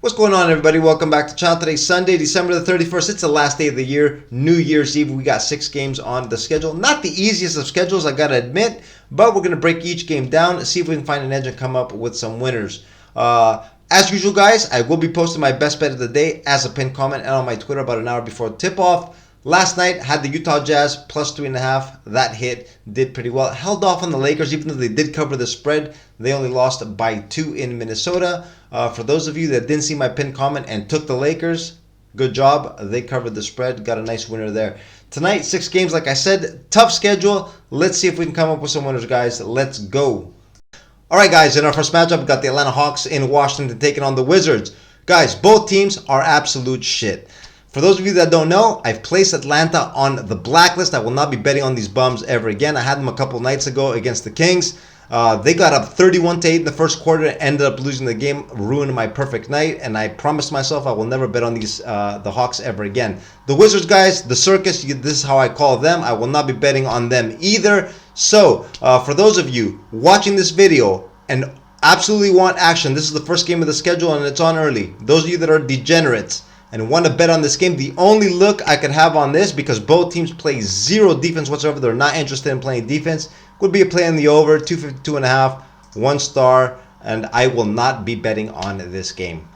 What's going on, everybody? Welcome back to the channel. Today's Sunday, December the 31st. It's the last day of the year, New Year's Eve. We got 6 games on the schedule. Not the easiest of schedules, I gotta admit, but we're gonna break each game down, see if we can find an edge and come up with some winners. As usual, guys, I will be posting my best bet of the day as a pinned comment and on my Twitter about an hour before tip-off. Last night, had the Utah Jazz plus 3.5. That hit, did pretty well. Held off on the Lakers, even though they did cover the spread. They only lost by 2 in Minnesota. For those of you that didn't see my pinned comment and took the Lakers, good job. They covered the spread. Got a nice winner there. Tonight, 6 games, like I said. Tough schedule. Let's see if we can come up with some winners, guys. Let's go. All right, guys, in our first matchup, we got the Atlanta Hawks in Washington taking on the Wizards. Guys, both teams are absolute shit. For those of you that don't know, I've placed Atlanta on the blacklist. I will not be betting on these bums ever again. I had them a couple nights ago against the Kings. They got up 31-8 in the first quarter, ended up losing the game, ruined my perfect night, and I promised myself I will never bet on these the Hawks ever again. The Wizards, guys, the circus, this is how I call them. I will not be betting on them either. So, for those of you watching this video and absolutely want action, this is the first game of the schedule and it's on early. Those of you that are degenerates and want to bet on this game, the only look I could have on this, because both teams play zero defense whatsoever, they're not interested in playing defense, would be a play on the over, 252.5, 1 star, and I will not be betting on this game.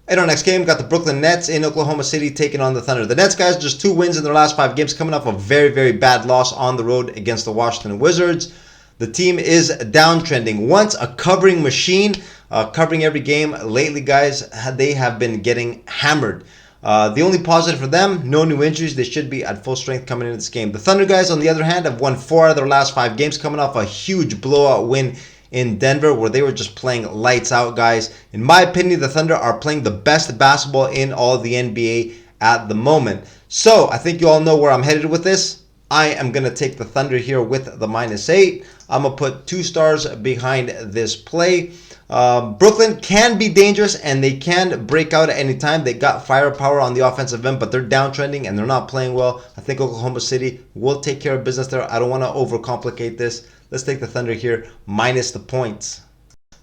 In our next game, got the Brooklyn Nets in Oklahoma City taking on the Thunder. The Nets, guys, just 2 wins in their last 5 games, coming off a very, very bad loss on the road against the Washington Wizards. The team is downtrending. Once a covering machine, covering every game. Lately, guys, they have been getting hammered. The only positive for them, no new injuries. They should be at full strength coming into this game. The Thunder, guys, on the other hand, have won 4 out of their last 5 games, coming off a huge blowout win in Denver where they were just playing lights out, guys. In my opinion, the Thunder are playing the best basketball in all of the NBA at the moment. So I think you all know where I'm headed with this. I am going to take the Thunder here with the -8. I'm going to put 2 stars behind this play. Brooklyn can be dangerous and they can break out at any time. They got firepower on the offensive end, but they're downtrending and they're not playing well. I think Oklahoma City will take care of business there. I don't want to overcomplicate this. Let's take the Thunder here minus the points.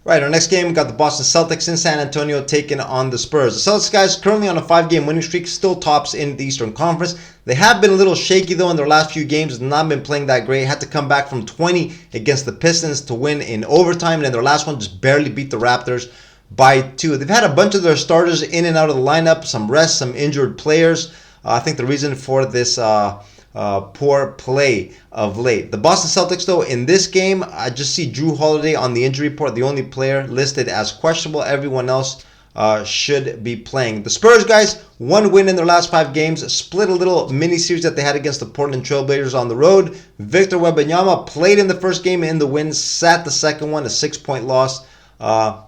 Right, our next game, we got the Boston Celtics in San Antonio taking on the Spurs. The Celtics, guys, currently on a 5-game winning streak, still tops in the Eastern Conference. They have been a little shaky, though, in their last few games. Not been playing that great. Had to come back from 20 against the Pistons to win in overtime. And in their last one, just barely beat the Raptors by 2. They've had a bunch of their starters in and out of the lineup. Some rest, some injured players. I think the reason for this poor play of late. The Boston Celtics, though, in this game, I just see Drew Holiday on the injury report, the only player listed as questionable. Everyone else should be playing. The Spurs, guys, 1 win in their last 5 games, split a little mini series that they had against the Portland Trailblazers on the road. Victor Wembanyama played in the first game in the win, sat the second one, a 6-point loss,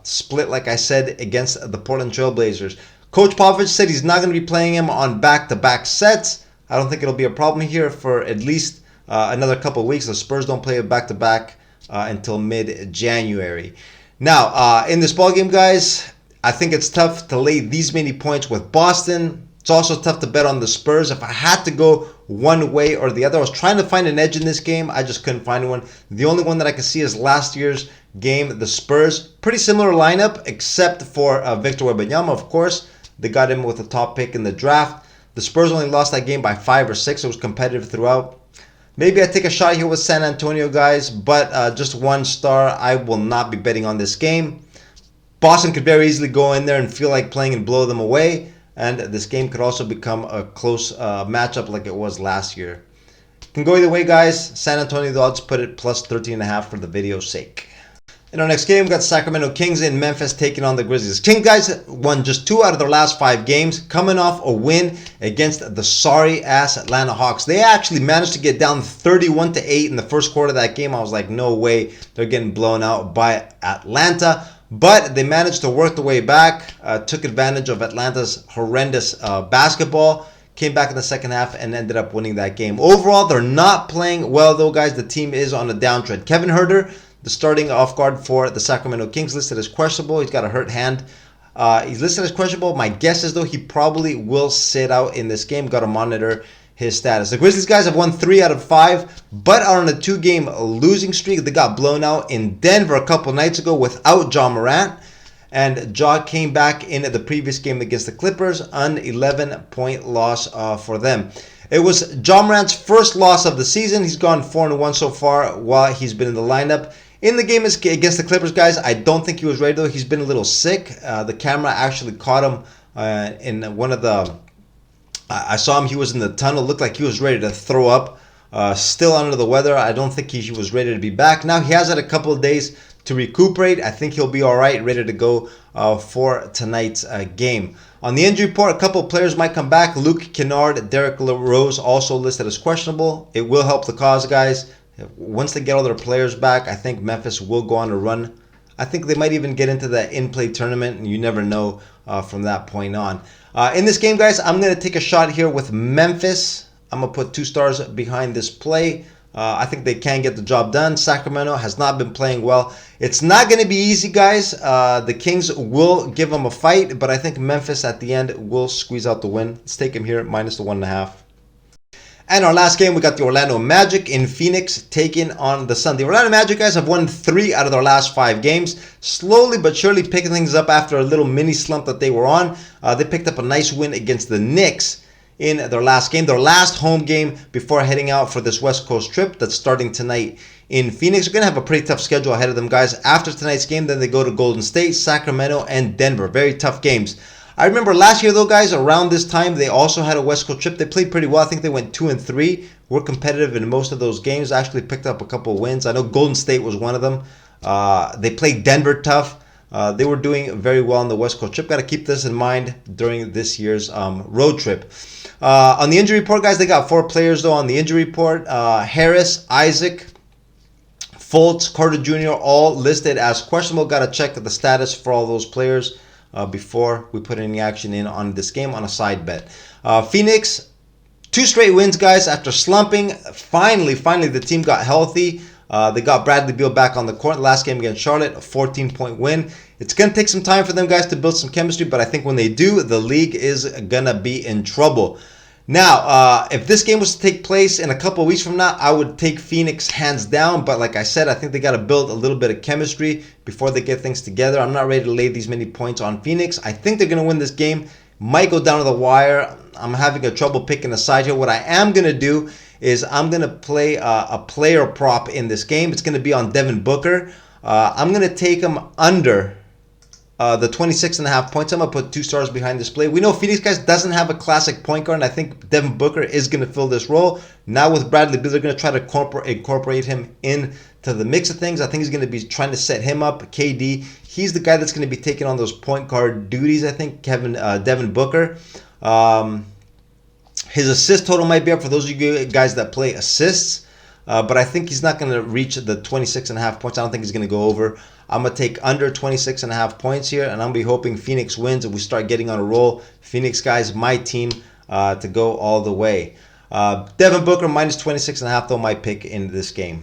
split, like I said, against the Portland Trailblazers. Coach Popovich said he's not going to be playing him on back-to-back sets. I don't think it'll be a problem here for at least another couple of weeks. The Spurs don't play a back-to-back until mid-January. Now, in this ballgame, guys, I think it's tough to lay these many points with Boston. It's also tough to bet on the Spurs. If I had to go one way or the other, I was trying to find an edge in this game. I just couldn't find one. The only one that I could see is last year's game, the Spurs. Pretty similar lineup, except for Victor Wembanyama, of course. They got him with the top pick in the draft. The Spurs only lost that game by 5 or 6. It was competitive throughout. Maybe I take a shot here with San Antonio, guys, but just 1 star. I will not be betting on this game. Boston could very easily go in there and feel like playing and blow them away. And this game could also become a close matchup like it was last year. Can go either way, guys. San Antonio, the odds put it plus 13.5 for the video's sake. In our next game, we got Sacramento Kings in Memphis taking on the Grizzlies. Kings, guys, won just 2 out of their last 5 games, coming off a win against the sorry-ass Atlanta Hawks. They actually managed to get down 31-8 in the first quarter of that game. I was like, no way, they're getting blown out by Atlanta. But they managed to work the way back, took advantage of Atlanta's horrendous basketball, came back in the second half and ended up winning that game. Overall, they're not playing well, though, guys. The team is on a downtrend. Kevin Huerter, the starting off guard for the Sacramento Kings, listed as questionable. He's got a hurt hand. He's listed as questionable. My guess is, though, he probably will sit out in this game. Got to monitor his status. The Grizzlies, guys, have won 3 out of 5, but are on a 2-game losing streak. They got blown out in Denver a couple nights ago without Ja Morant. And Ja came back in the previous game against the Clippers, an 11-point loss for them. It was Ja Morant's first loss of the season. He's gone 4-1 so far while he's been in the lineup. In the game against the Clippers, guys, I don't think he was ready, though. He's been a little sick. The camera actually caught him in one of the... I saw him. He was in the tunnel. Looked like he was ready to throw up. Still under the weather. I don't think he was ready to be back. Now, he has had a couple of days to recuperate. I think he'll be all right, ready to go for tonight's game. On the injury report, a couple of players might come back. Luke Kennard, Derrick Rose also listed as questionable. It will help the cause, guys. Once they get all their players back, I think Memphis will go on a run. I think they might even get into the in-play tournament, and you never know from that point on. In this game, guys, I'm going to take a shot here with Memphis. I'm going to put 2 stars behind this play. I think they can get the job done. Sacramento has not been playing well. It's not going to be easy, guys. The Kings will give them a fight, but I think Memphis at the end will squeeze out the win. Let's take him here, minus the 1.5. And our last game, we got the Orlando Magic in Phoenix taking on the Sun. The Orlando Magic, guys, have won 3 out of their last 5 games. Slowly but surely picking things up after a little mini slump that they were on. They picked up a nice win against the Knicks in their last game, their last home game before heading out for this West Coast trip that's starting tonight in Phoenix. They're going to have a pretty tough schedule ahead of them, guys. After tonight's game, then they go to Golden State, Sacramento, and Denver. Very tough games. I remember last year, though, guys, around this time, they also had a West Coast trip. They played pretty well. I think they went 2-3. Were competitive in most of those games. Actually picked up a couple of wins. I know Golden State was one of them. They played Denver tough. They were doing very well on the West Coast trip. Got to keep this in mind during this year's road trip. On the injury report, guys, they got 4 players, though, on the injury report. Harris, Isaac, Fultz, Carter Jr., all listed as questionable. Got to check the status for all those players before we put any action in on this game on a side bet. Phoenix, 2 straight wins, guys, after slumping. Finally, the team got healthy. They got Bradley Beal back on the court. Last game against Charlotte, a 14-point win. It's going to take some time for them, guys, to build some chemistry, but I think when they do, the league is going to be in trouble. Now, if this game was to take place in a couple of weeks from now, I would take Phoenix hands down. But like I said, I think they got to build a little bit of chemistry before they get things together. I'm not ready to lay these many points on Phoenix. I think they're going to win this game. Might go down to the wire. I'm having a trouble picking a side here. What I am going to do is I'm going to play a player prop in this game. It's going to be on Devin Booker. I'm going to take him under the 26.5 points. I'm going to put 2 stars behind this play. We know Phoenix, guys, doesn't have a classic point guard, and I think Devin Booker is going to fill this role. Now with Bradley Beal, they're going to try to incorporate him into the mix of things. I think he's going to be trying to set him up. KD, he's the guy that's going to be taking on those point guard duties, I think, Devin Booker. His assist total might be up for those of you guys that play assists. But I think he's not going to reach the 26.5 points. I don't think he's going to go over. I'm going to take under 26.5 points here, and I'm going to be hoping Phoenix wins and we start getting on a roll. Phoenix, guys, my team to go all the way. Devin Booker minus 26.5, though, my pick in this game.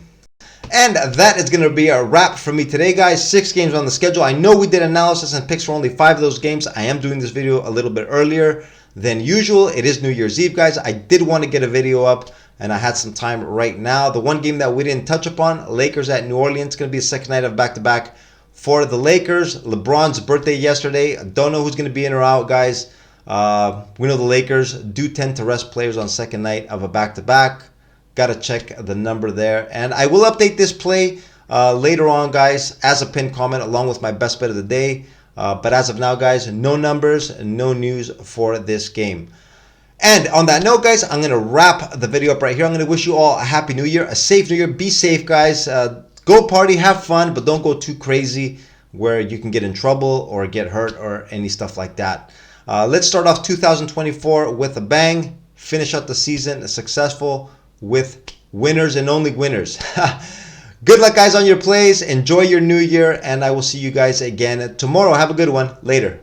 And that is going to be a wrap for me today, guys. 6 games on the schedule. I know we did analysis and picks for only 5 of those games. I am doing this video a little bit earlier than usual. It is New Year's Eve, guys. I did want to get a video up, and I had some time right now. The one game that we didn't touch upon, Lakers at New Orleans, going to be the second night of back-to-back for the Lakers. LeBron's birthday yesterday. I don't know who's going to be in or out, guys. We know the Lakers do tend to rest players on second night of a back-to-back. Got to check the number there. And I will update this play later on, guys, as a pinned comment along with my best bet of the day. But as of now, guys, no numbers, no news for this game. And on that note, guys, I'm going to wrap the video up right here. I'm going to wish you all a happy new year, a safe new year. Be safe, guys. Go party, have fun, but don't go too crazy where you can get in trouble or get hurt or any stuff like that. Let's start off 2024 with a bang. Finish out the season successful with winners and only winners. Good luck, guys, on your plays. Enjoy your new year, and I will see you guys again tomorrow. Have a good one. Later.